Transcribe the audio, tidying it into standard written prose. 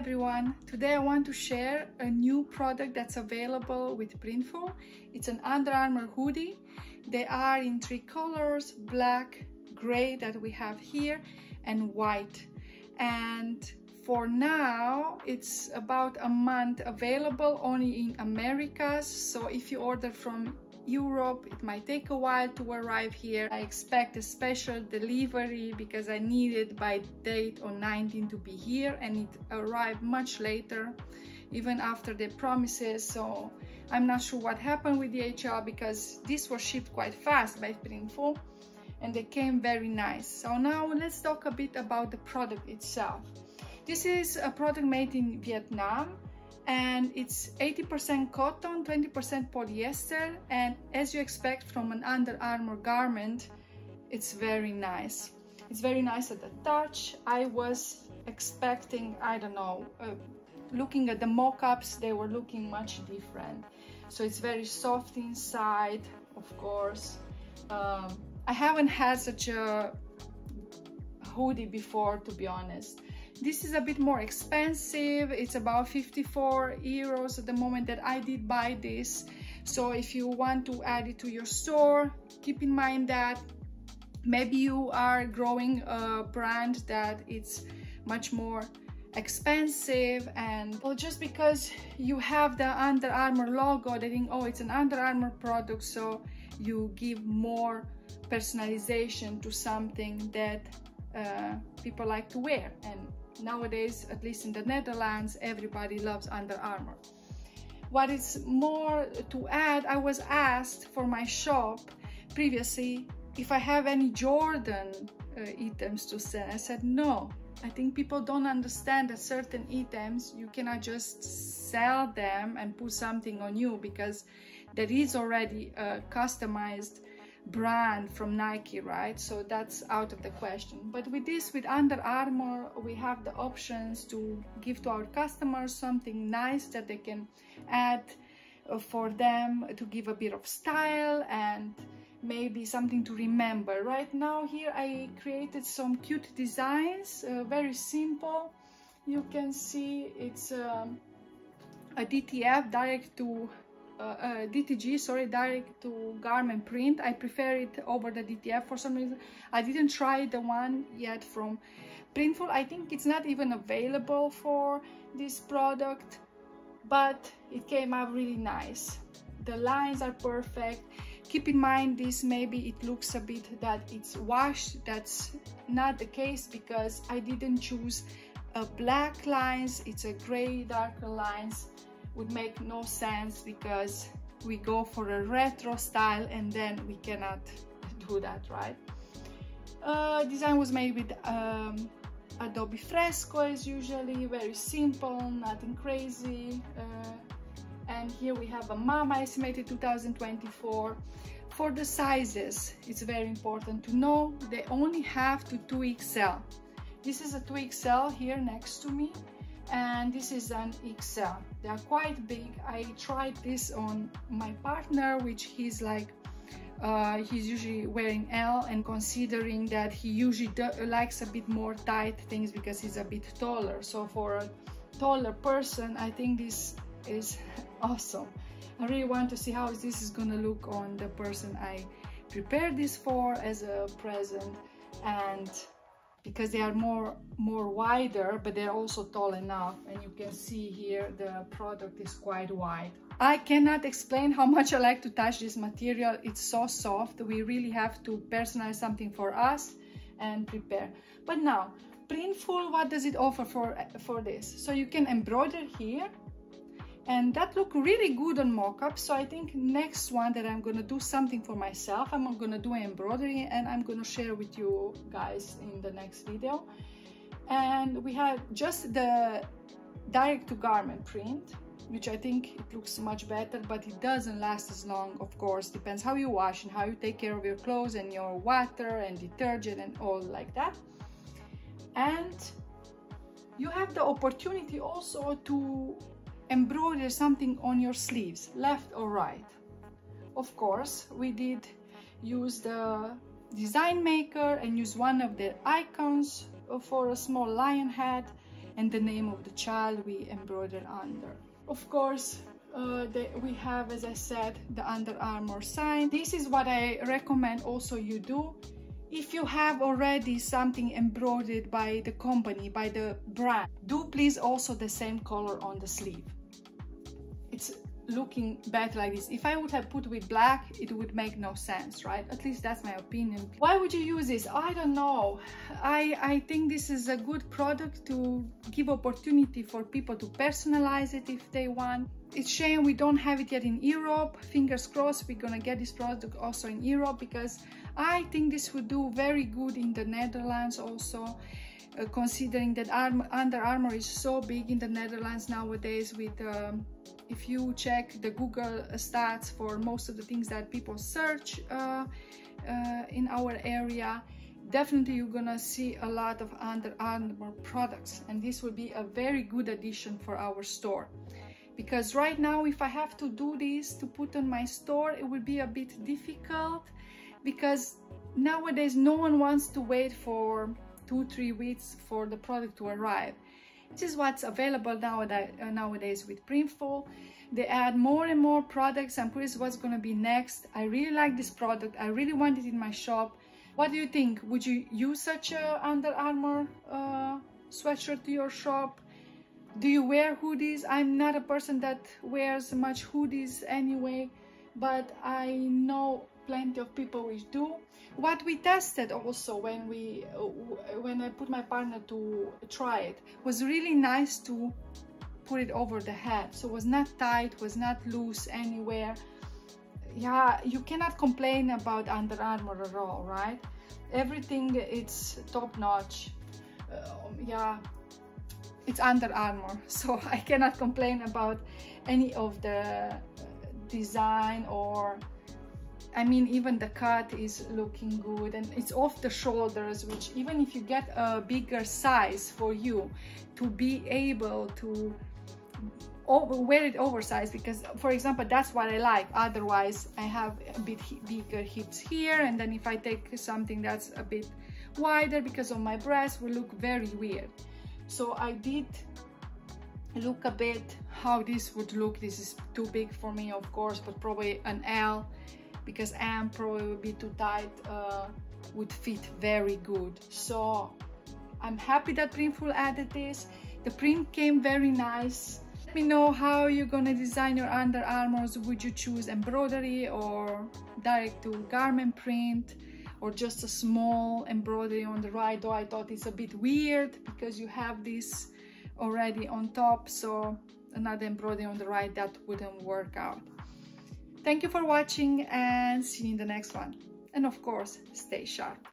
everyone, today I want to share a new product that's available with Printful. It's an Under Armour hoodie. They are in 3 colors, black, gray that we have here, and white. And for now it's about a month available only in Americas, so if you order from Europe it might take a while to arrive here. I expect a special delivery because I need it by date on 19 to be here, and it arrived much later even after their promises, so I'm not sure what happened with DHL because this was shipped quite fast by Printful and they came very nice. So now let's talk a bit about the product itself. This is a product made in Vietnam and it's 80% cotton, 20% polyester, and as you expect from an Under Armour garment, it's very nice. It's very nice at the touch. I was expecting, I don't know, looking at the mock-ups, they were looking much different. So it's very soft inside, of course. I haven't had such a hoodie before, to be honest. This is a bit more expensive. It's about 54 euros at the moment that I did buy this. So if you want to add it to your store, keep in mind that maybe you are growing a brand that it's much more expensive, and well, just because you have the Under Armour logo, they think, oh, it's an Under Armour product, so you give more personalization to something that people like to wear. And nowadays, at least in the Netherlands, everybody loves Under Armour. What is more to add, I was asked for my shop previously if I have any Jordan items to sell. I said no. I think people don't understand that certain items you cannot just sell them and put something on you because there is already a customized brand from Nike, right? So that's out of the question. But with this, with Under Armour, we have the options to give to our customers something nice that they can add for them to give a bit of style and maybe something to remember. Right now here I created some cute designs, very simple. You can see it's a DTF, direct to DTG, sorry, direct to garment print. I prefer it over the DTF for some reason. I didn't try the one yet from Printful. I think it's not even available for this product, but it came out really nice. The lines are perfect. Keep in mind this, maybe it looks a bit that it's washed. That's not the case because I didn't choose black lines. It's a gray darker lines. Would make no sense because we go for a retro style and then we cannot do that, right? Design was made with Adobe Fresco as usually, very simple, nothing crazy. And here we have a Mama estimated 2024. For the sizes, it's very important to know they only have to 2XL. This is a 2XL here next to me, and this is an XL. They are quite big. I tried this on my partner, which he's like, he's usually wearing L, and considering that he usually likes a bit more tight things because he's a bit taller. So for a taller person, I think this is awesome. I really want to see how this is gonna look on the person I prepared this for as a present, and because they are more wider, but they're also tall enough, and you can see here the product is quite wide. I cannot explain how much I like to touch this material. It's so soft. We really have to personalize something for us and prepare. But now, Printful, what does it offer for this? So you can embroider here, and that looked really good on mock-up. So I think next one that I'm gonna do something for myself, I'm gonna do embroidery and I'm gonna share with you guys in the next video. And we have just the direct to garment print, which I think it looks much better, but it doesn't last as long, of course. Depends how you wash and how you take care of your clothes and your water and detergent and all like that. And you have the opportunity also to embroider something on your sleeves, left or right. Of course, we did use the design maker and use one of the icons for a small lion head, and the name of the child we embroidered under. Of course, we have, as I said, the Under Armour sign. This is what I recommend also you do. If you have already something embroidered by the company, by the brand, do please also the same color on the sleeve. It's looking better like this. If I would have put with black, it would make no sense, right? At least that's my opinion. Why would you use this? I don't know. I think this is a good product to give opportunity for people to personalize it if they want. It's shame we don't have it yet in Europe. Fingers crossed we're gonna get this product also in Europe, because I think this would do very good in the Netherlands also, considering that Under Armour is so big in the Netherlands nowadays. With if you check the Google stats for most of the things that people search in our area, definitely you're gonna see a lot of Under Armour products, and this will be a very good addition for our store. Because right now, if I have to do this to put on my store, it will be a bit difficult, because nowadays no one wants to wait for 2-3 weeks for the product to arrive. This is what's available nowadays with Printful. They add more and more products, and this is what's going to be next. I really like this product. I really want it in my shop. What do you think? Would you use such a Under Armour sweatshirt to your shop? Do you wear hoodies? I'm not a person that wears much hoodies anyway, but I know plenty of people which do. What we tested also when I put my partner to try it, was really nice to put it over the head, so it was not tight, was not loose anywhere. Yeah, you cannot complain about Under Armour at all, right? Everything, it's top notch. Yeah, it's Under Armour, so I cannot complain about any of the design, or I mean, even the cut is looking good, and it's off the shoulders, which even if you get a bigger size for you, to be able to wear it oversized, because for example, that's what I like. Otherwise I have a bit bigger hips here, and then if I take something that's a bit wider because of my breast, will look very weird. So I did look a bit how this would look. This is too big for me, of course, but probably an L, because M probably would be too tight, would fit very good. So I'm happy that Printful added this. The print came very nice. Let me know how you're gonna design your Under Armours. Would you choose embroidery or direct to garment print, or just a small embroidery on the right? Though I thought it's a bit weird because you have this already on top, so another embroidery on the right, that wouldn't work out. Thank you for watching, and see you in the next one. And of course, stay sharp.